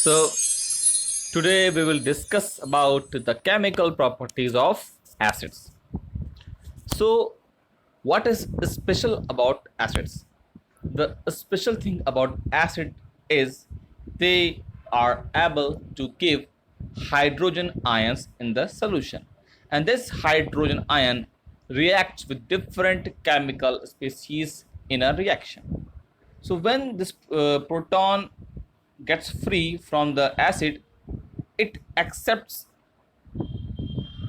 So today we will discuss about the chemical properties of acids. So what is special about acids? The special thing about acid is they are able to give hydrogen ions in the solution, and this hydrogen ion reacts with different chemical species in a reaction. So when this proton gets free from the acid, it accepts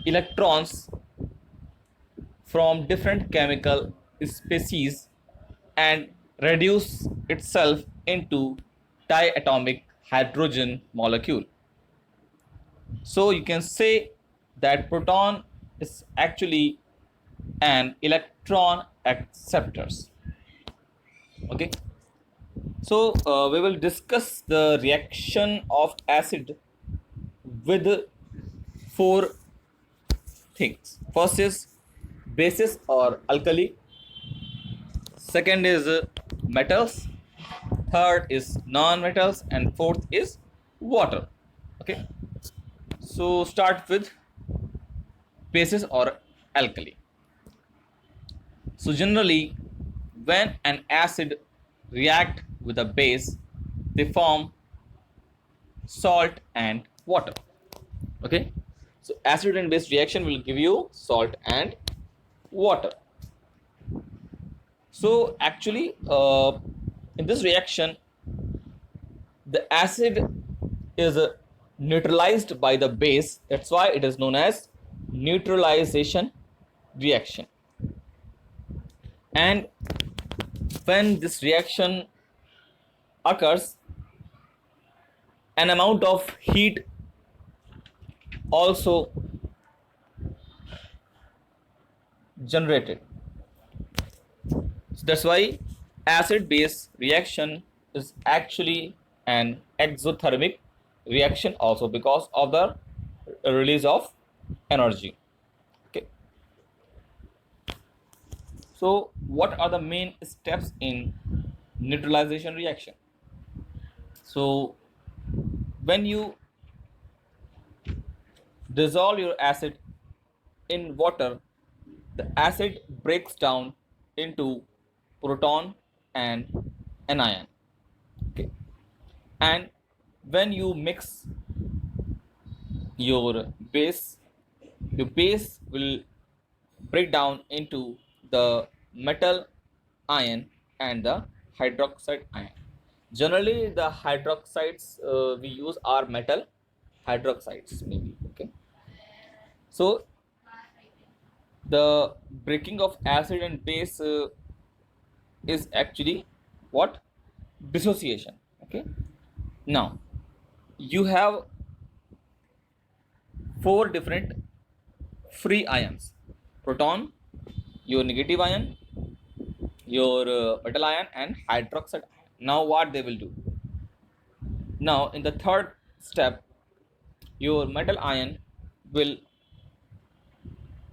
electrons from different chemical species and reduce itself into diatomic hydrogen molecule. So you can say that proton is actually an electron acceptors. Okay, so we will discuss the reaction of acid with four things. First is bases or alkali. Second is metals. Third is non-metals, and fourth is water. Okay, so start with bases or alkali. So generally, when an acid react with a base, they form salt and water. Okay, so acid and base reaction will give you salt and water. So actually, in this reaction, the acid is neutralized by the base. That's why it is known as neutralization reaction. And when this reaction occurs, an amount of heat also generated. So that's why acid base reaction is actually an exothermic reaction also, because of the release of energy. Okay, so what are the main steps in neutralization reaction? So when you dissolve your acid in water, the acid breaks down into proton and anion. Okay, and when you mix your base, your base will break down into the metal ion and the hydroxide ion. Generally, the hydroxides we use are metal hydroxides, maybe. Okay, so the breaking of acid and base is actually what? Dissociation. Okay, now you have four different free ions: proton, your negative ion, your metal ion, and hydroxide ion. Now what they will do? Now in the third step, your metal ion will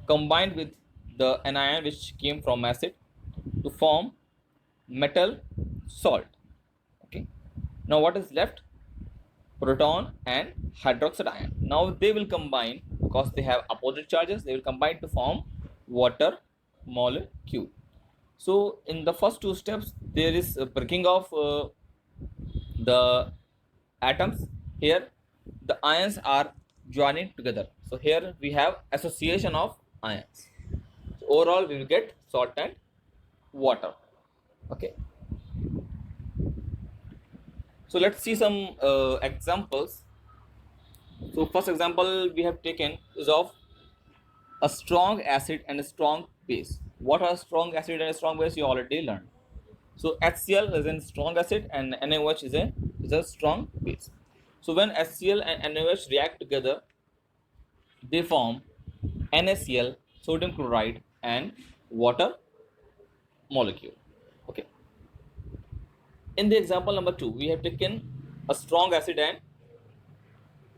combine with the anion which came from acid to form metal salt. Okay, now what is left? Proton and hydroxide ion. Now they will combine, because they have opposite charges, they will combine to form water molecule. So in the first two steps, there is a breaking of the atoms. Here the ions are joining together, so here we have association of ions. So overall we will get salt and water. Okay, so let's see some examples. So first example we have taken is of a strong acid and a strong base. What are strong acid and a strong base? You already learned. So HCl is a strong acid and NaOH is a strong base. So when HCl and NaOH react together, they form NaCl, sodium chloride, and water molecule. Okay. In the example number 2, we have taken a strong acid and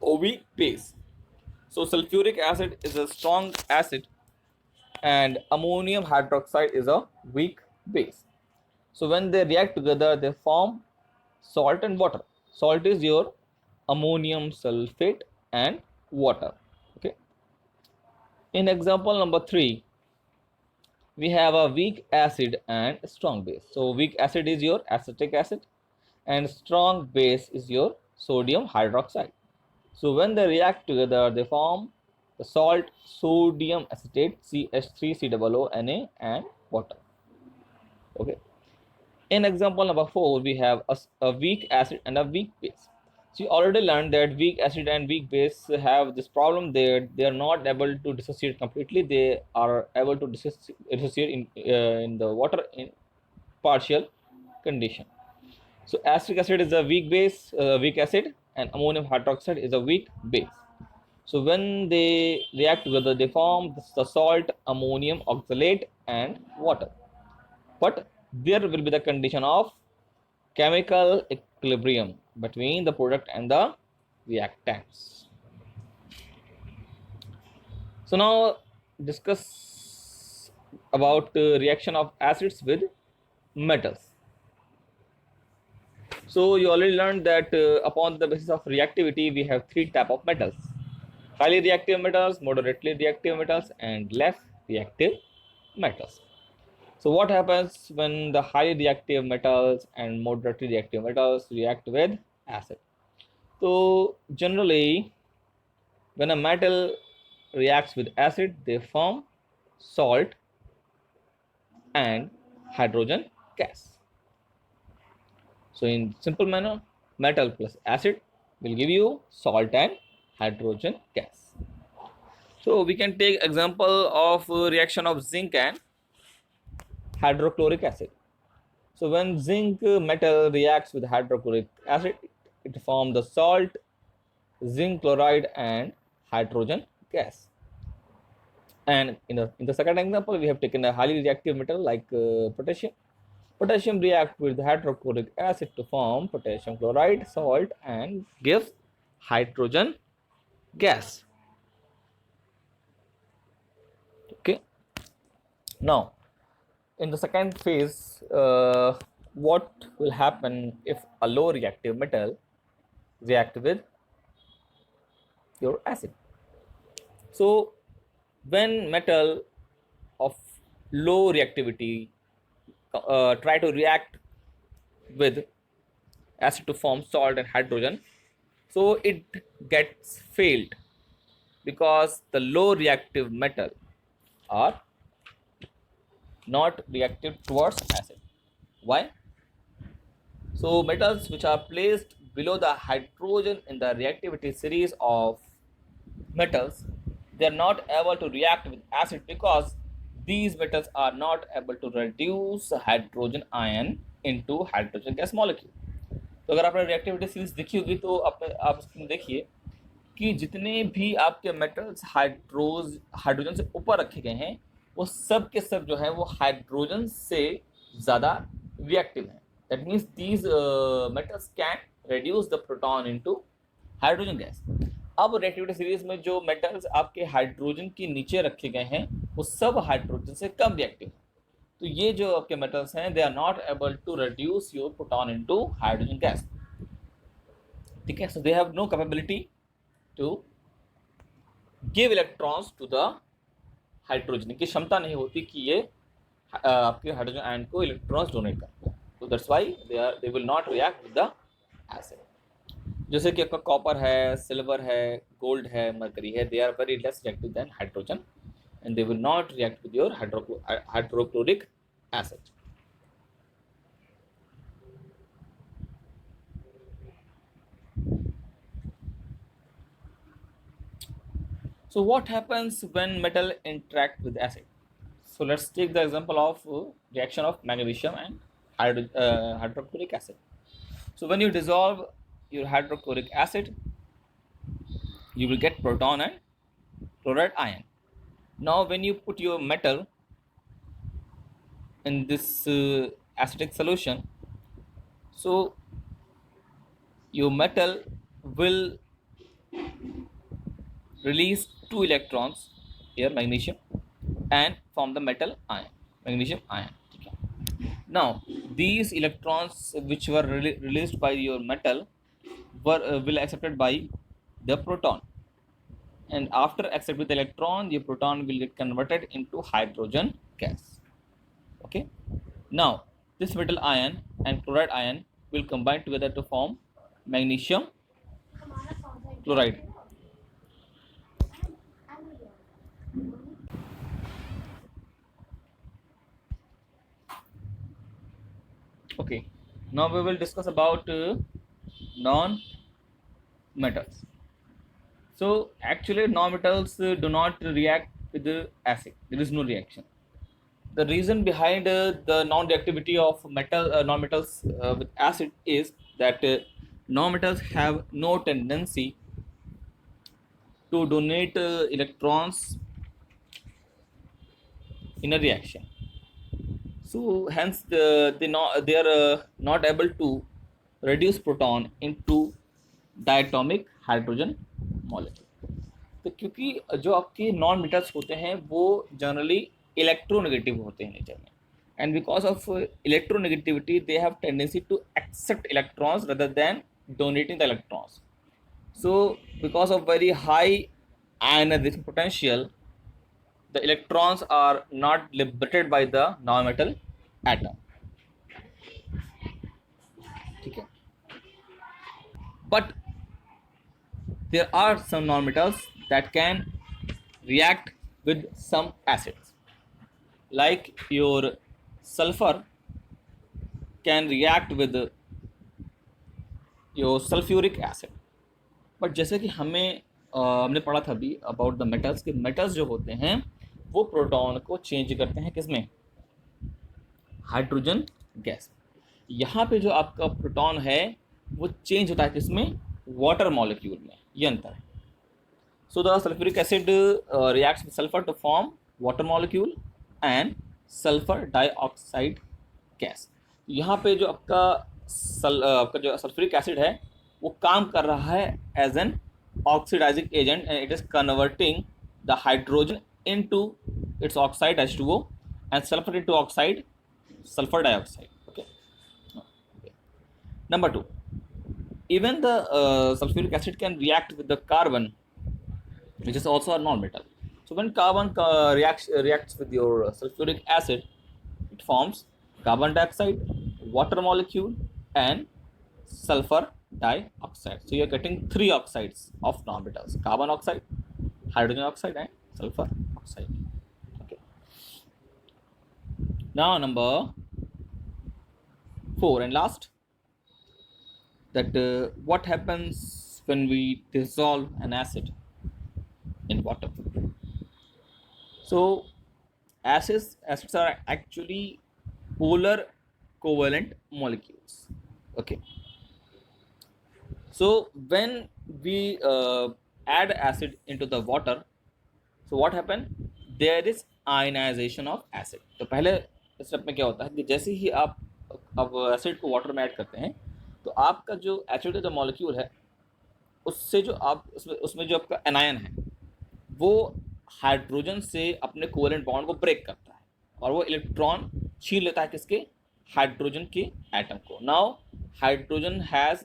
a weak base. So sulfuric acid is a strong acid and ammonium hydroxide is a weak base. So when they react together, they form salt and water. Salt is your ammonium sulfate and water. Okay. In example number 3, we have a weak acid and strong base. So weak acid is your acetic acid and strong base is your sodium hydroxide. So when they react together, they form the salt sodium acetate CH3COO and water. Okay. In example number 4, we have a weak acid and a weak base. So you already learned that weak acid and weak base have this problem that they are not able to dissociate completely. They are able to dissociate in the water in partial condition. So acetic acid is a weak base, weak acid, and ammonium hydroxide is a weak base. So when they react together, they form the salt ammonium oxalate and water. But there will be the condition of chemical equilibrium between the product and the reactants. So now discuss about reaction of acids with metals. So you already learned that upon the basis of reactivity, we have 3 type of metals: highly reactive metals, moderately reactive metals, and less reactive metals. So what happens when the highly reactive metals and moderately reactive metals react with acid? So generally, when a metal reacts with acid, they form salt and hydrogen gas. So in simple manner, metal plus acid will give you salt and hydrogen gas. So we can take example of reaction of zinc and hydrochloric acid. So when zinc metal reacts with hydrochloric acid, it forms the salt, zinc chloride and hydrogen gas. And in the second example, we have taken a highly reactive metal like potassium. Potassium reacts with hydrochloric acid to form potassium chloride, salt, and gives hydrogen gas. Okay. Now, in the second phase, what will happen if a low reactive metal react with your acid? So, when metal of low reactivity try to react with acid to form salt and hydrogen, so it gets failed because the low reactive metal are not reactive towards acid. Why? So metals which are placed below the hydrogen in the reactivity series of metals, they are not able to react with acid because these metals are not able to reduce hydrogen ion into hydrogen gas molecule. तो अगर आपने reactivity series देखी होगी तो आप इसमें देखिए कि जितने भी आपके मेटल्स हाइड्रोजन से ऊपर रखे गए हैं वो सब के सब जो है वो हाइड्रोजन से ज़्यादा रिएक्टिव हैं. That means these metals can reduce the proton into hydrogen gas. अब रिएक्टिविटी सीरीज में जो मेटल्स आपके हाइड्रोजन के नीचे रखे गए हैं वो सब हाइड्रोजन से कम रिएक्टिव हैं. तो ये जो आपके मेटल्स हैं they are not able to reduce your proton into hydrogen gas. ठीक है. So they have no capability to give electrons to the hydrogen. की क्षमता नहीं होती कि ये आपके हाइड्रोजन आयन को इलेक्ट्रॉन्स डोनेट करते हैं. तो that's why they will not react with the acid. जैसे कि आपका कॉपर है, सिल्वर है, गोल्ड है, मरकरी है, they are very less reactive than hydrogen and they will not react with your hydrochloric acid. So what happens when metal interact with acid? So let's take the example of reaction of magnesium and hydrochloric acid. So when you dissolve your hydrochloric acid, you will get proton and chloride ion. Now when you put your metal in this acidic solution, so your metal will release 2 electrons here, magnesium, and form the metal ion, magnesium ion. Now these electrons which were released by your metal will accepted by the proton, and after accept with the electron, the proton will get converted into hydrogen gas. Okay. Now this metal ion and chloride ion will combine together to form magnesium chloride. Okay. Now we will discuss about non-metals. So actually non-metals do not react with the acid. There is no reaction. The reason behind the non-reactivity of non-metals with acid is that non-metals have no tendency to donate electrons in a reaction. So hence they are not able to reduce proton into diatomic hydrogen molecule. तो क्योंकि जो आपके non metals होते हैं वो generally electronegative होते हैं nature में, and because of electronegativity they have tendency to accept electrons rather than donating the electrons. So because of very high ionization potential, the electrons are not liberated by the non-metal atom. ठीक है. But there are some non-metals that can react with some acids, like your sulfur can react with your sulfuric acid. But जैसे कि हमने पढ़ा था अभी about the metals कि metals जो होते हैं वो प्रोटॉन को चेंज करते हैं किसमें, हाइड्रोजन गैस. यहाँ पे जो आपका प्रोटॉन है वो चेंज होता है किसमें, वाटर मॉलिक्यूल में. ये अंतर है. So the sulphuric acid reacts with sulphur to form water molecule and sulphur dioxide gas. यहाँ पे जो आपका जो सल्फ्यूरिक एसिड है वो काम कर रहा है as an oxidising agent, and it is converting the hydrogen into its oxide H2O and sulfur into oxide sulfur dioxide. Okay. Number 2, even the sulfuric acid can react with the carbon, which is also a non-metal. So when carbon reacts with your sulfuric acid, it forms carbon dioxide, water molecule and sulfur dioxide. So you are getting 3 oxides of non-metals: carbon oxide, hydrogen oxide and sulfur oxide. Okay. Now number 4 and last, that what happens when we dissolve an acid in water. So acids are actually polar covalent molecules. Okay. So when we add acid into the water, so what happen, there is ionization of acid. तो पहले step में क्या होता है कि जैसे ही आप अब एसिड को वाटर में ऐड करते हैं तो आपका जो एसिड का जो मॉलिक्यूल है उससे जो आप उसमें जो आपका एनायन है वो हाइड्रोजन से अपने कोवेलेंट बॉन्ड को ब्रेक करता है और वो इलेक्ट्रॉन छीन लेता है किसके, हाइड्रोजन के एटम को. Now hydrogen has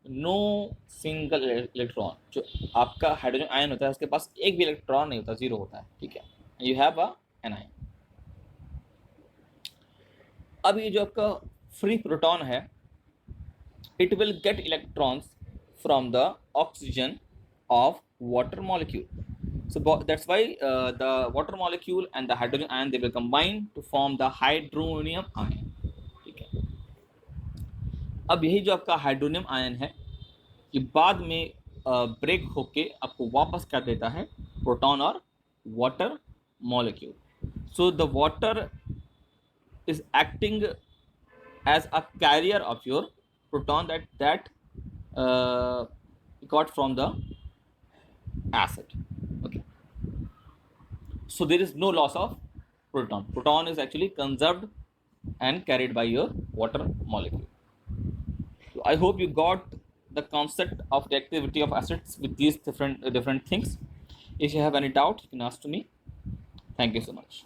no single electron. जो आपका हाइड्रोजन आयन होता है उसके पास एक भी इलेक्ट्रॉन नहीं होता, 0 होता है. ठीक है, यू हैव अ एनायन. अब ये जो आपका फ्री प्रोटॉन है, it will get electrons from the oxygen of water molecule. So that's why the water molecule and the hydrogen ion, they will combine to form the hydronium ion. ठीक है. अब यही जो आपका हाइड्रोनियम आयन है ये बाद में ब्रेक होके आपको वापस क्या देता है, प्रोटॉन और water molecule. So the water is acting as a carrier of your proton that got from the acid. Okay. So there is no loss of proton. Proton is actually conserved and carried by your water molecule. So I hope you got the concept of reactivity of acids with these different things. If you have any doubt, you can ask to me. Thank you so much.